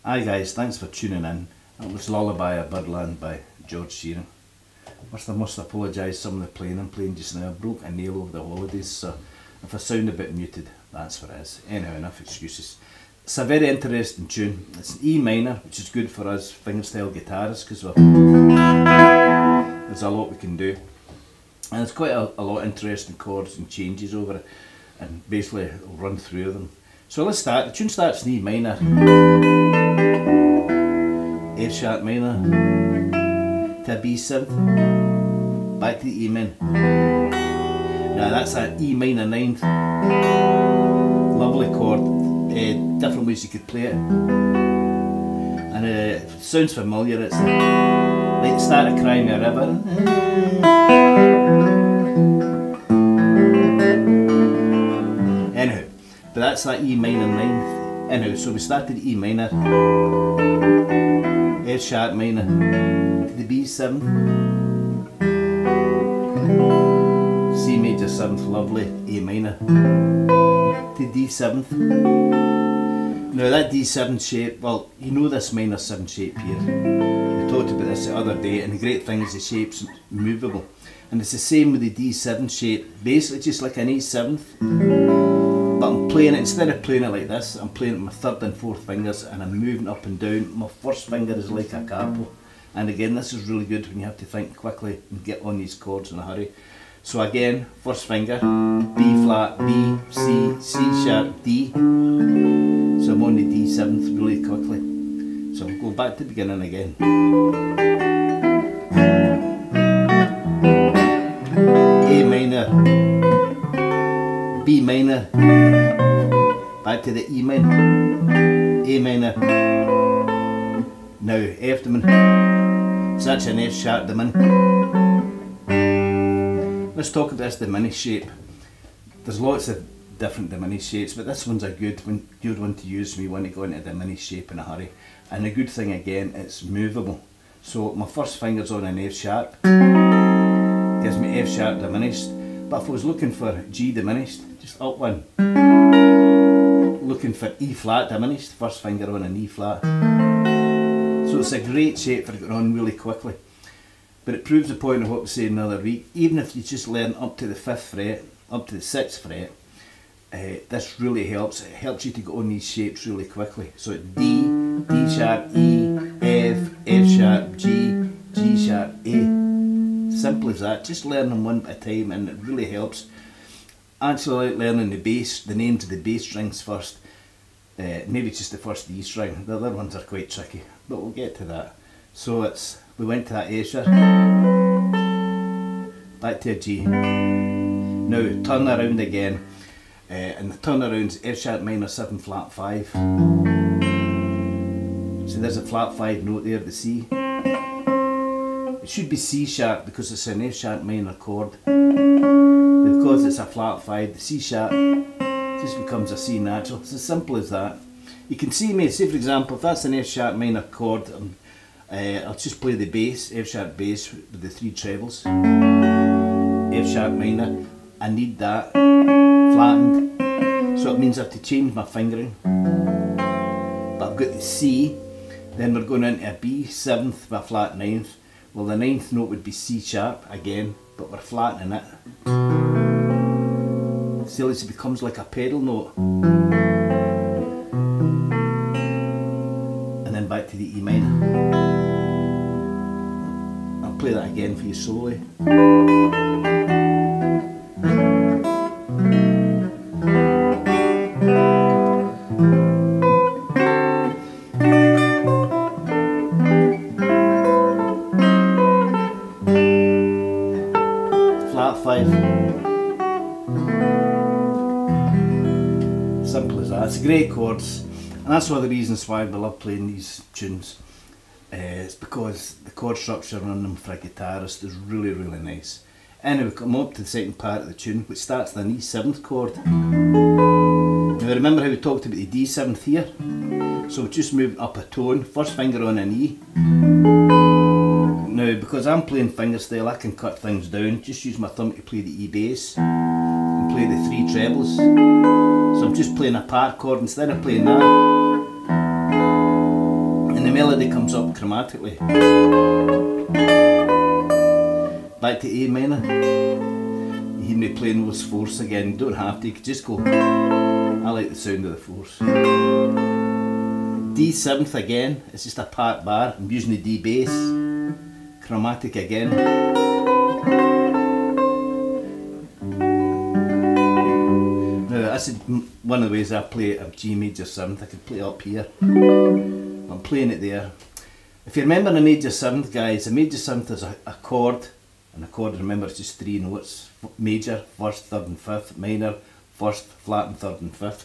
Hi guys, thanks for tuning in. That was Lullaby of Birdland by Chords. First I must apologise some of the playing I'm playing just now. I broke a nail over the holidays, so if I sound a bit muted, that's what it is. Anyhow, enough excuses. It's a very interesting tune. It's an E minor, which is good for us fingerstyle guitarists because there's a lot we can do. And there's quite a lot of interesting chords and changes over it, and basically I'll run through them. So let's start. The tune starts in E minor, F sharp minor, to a B7, back to the E minor. Now that's an E minor 9th, lovely chord. Different ways you could play it, and it sounds familiar. It's like the start of Cry Me a River. Anyhow, but that's that E minor 9th. Anyhow, so we started E minor, F sharp minor, to the B7, C major 7th, lovely, A minor, to D7th. Now that D7 shape, well, you know this minor 7 shape here. We talked about this the other day, and the great thing is the shape's movable. And it's the same with the D7 shape, basically just like an A7th. But I'm playing it, instead of playing it like this, I'm playing it with my 3rd and 4th fingers, and I'm moving up and down. My 1st finger is like a capo. And again, this is really good when you have to think quickly and get on these chords in a hurry. So again, 1st finger, B flat, B, C, C sharp, D. So I'm on the D7th really quickly. So I'll go back to the beginning again. A minor, B minor, back to the E minor, A minor, now F diminished, so that's an F sharp diminished. Let's talk about this diminished shape. There's lots of different diminished shapes, but this one's a good one to use when you want to go into a diminished shape in a hurry. And the good thing again, it's movable. So my 1st finger's on an F sharp, gives me F sharp diminished. But if I was looking for G diminished, just up one. Looking for E flat diminished, 1st finger on an E flat. So it's a great shape for getting on really quickly. But it proves the point of what we say another week. Even if you just learn up to the 5th fret, up to the 6th fret, this really helps. It helps you to get on these shapes really quickly. So it's D, D sharp, E, F, F sharp, G, G sharp, A. Simple as that. Just learn them one at a time, and it really helps. Actually, like learning the bass, the names of the bass strings first. Maybe just the 1st E string. The other ones are quite tricky, but we'll get to that. So we went to that A sharp, back to a G. Now turn around again, and the turnaround's F sharp minor 7 flat 5. So there's a flat 5 note there, the C. It should be C sharp because it's an F sharp minor chord. Because it's a flat 5, the C sharp just becomes a C natural. It's as simple as that. You can see me, say for example, if that's an F sharp minor chord, I'll just play the bass, F sharp bass with the 3 trebles. F sharp minor, I need that flattened, so it means I have to change my fingering. But I've got the C, then we're going into a B7th with a flat 9th. Well, the 9th note would be C sharp again, but we're flattening it. See, it becomes like a pedal note. And then back to the E minor. I'll play that again for you slowly. Flat 5. Simple as that. It's great chords, and that's one of the reasons why we love playing these tunes. It's because the chord structure on them for a guitarist is really, really nice. Anyway, we come up to the second part of the tune, which starts with an E7th chord. Now remember how we talked about the D7th here? So we're just moving up a tone, first finger on an E. Now because I'm playing fingerstyle, I can cut things down, just use my thumb to play the E bass and play the 3 trebles. So I'm just playing a part chord instead of playing that. And the melody comes up chromatically. Back to A minor. You hear me playing those fourths again. You don't have to, you can just go. I like the sound of the fourths. D7th again, it's just a part bar. I'm using the D bass. Chromatic again. Now that's one of the ways I play a G major 7th. I could play it up here. I'm playing it there. If you remember the major 7th, guys, a major 7th is a chord. And a chord, remember, it's just 3 notes. Major, 1st, 3rd and 5th. Minor, 1st, flat and 3rd and 5th.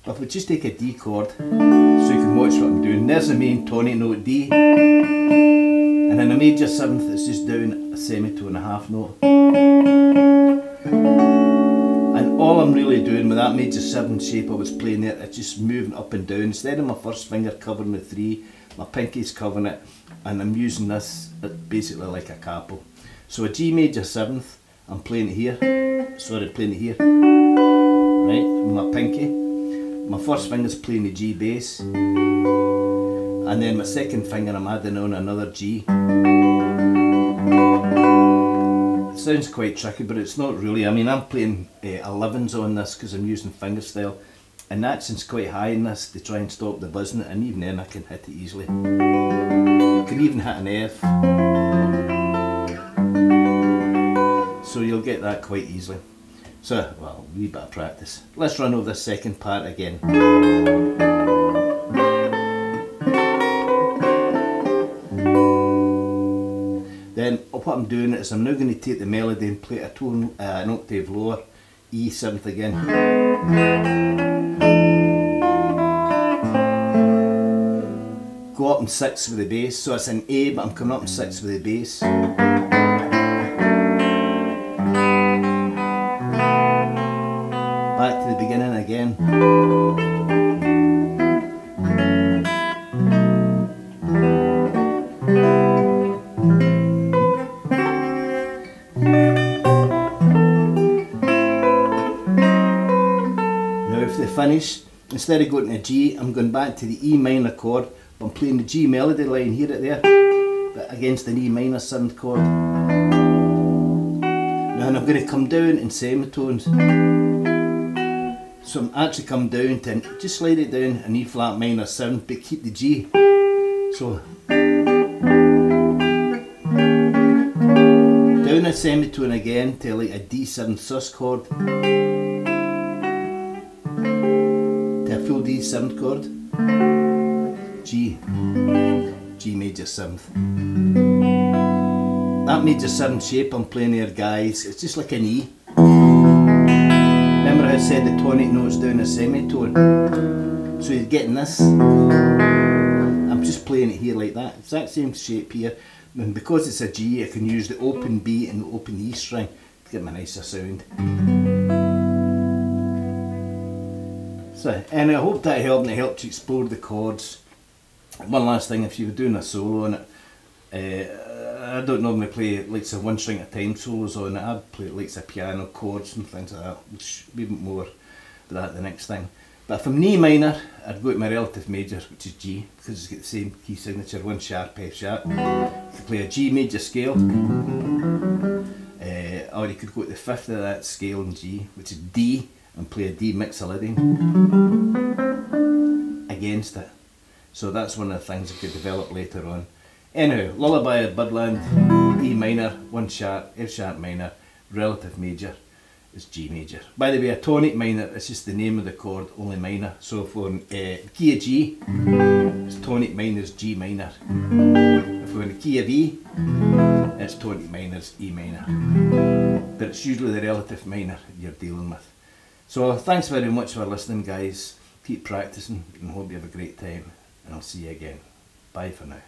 But if we just take a D chord, so you can watch what I'm doing. There's the main tonic note, D. And in a major 7th, it's just down a semitone, a half note. And all I'm really doing with that major 7 shape I was playing there, it's just moving up and down. Instead of my first finger covering the 3, my pinky's covering it, and I'm using this basically like a capo. So a G major 7th, I'm playing it here. Sorry, playing it here. Right, with my pinky. My first finger's playing the G bass. And then my second finger I'm adding on another G. It sounds quite tricky, but it's not really. I mean, I'm playing 11s on this because I'm using fingerstyle. And the accent's quite high in this to try and stop the buzzing, and even then I can hit it easily. I can even hit an F. So you'll get that quite easily. So, well, a wee bit of practice. Let's run over the second part again. Then what I'm doing is I'm now going to take the melody and play a tone, an octave lower, E7th again. Go up in 6 with the bass, so it's an A, but I'm coming up in 6 with the bass. Back to the beginning again. Now if they finish, instead of going to a G, I'm going back to the E minor chord, but I'm playing the G melody line here at there, but against an E minor 7th chord. Now I'm going to come down in semitones. So I'm actually come down to, just slide it down an E flat minor 7, but keep the G. So down a semitone again to like a D7 sus chord, to a full D7 chord, G, G major 7th. That major 7 shape I'm playing here, guys, it's just like an E. Remember how I said the tonic note's down a semitone? So you're getting this. I'm just playing it here like that. Exact same shape here. And because it's a G, I can use the open B and the open E string to get my nicer sound. So, and I hope that helped, and it helped you explore the chords. One last thing, if you were doing a solo on it, I don't normally play like some 1 string at a time solos on it. I'd play like some piano chords and things like that, which will be more of that the next thing. But from E minor, I'd go to my relative major, which is G, because it's got the same key signature, 1 sharp, F sharp. You could play a G major scale, or you could go to the 5th of that scale in G, which is D, and play a D mixolydian against it. So that's one of the things I could develop later on. Anyhow, Lullaby of Birdland, E minor, 1 sharp, F sharp minor, relative major is G major. By the way, a tonic minor is just the name of the chord, only minor. So if we're in key of G, it's tonic minor is G minor. If we're in the key of E, it's tonic minor is E minor. But it's usually the relative minor you're dealing with. So thanks very much for listening, guys. Keep practicing and hope you have a great time. And I'll see you again. Bye for now.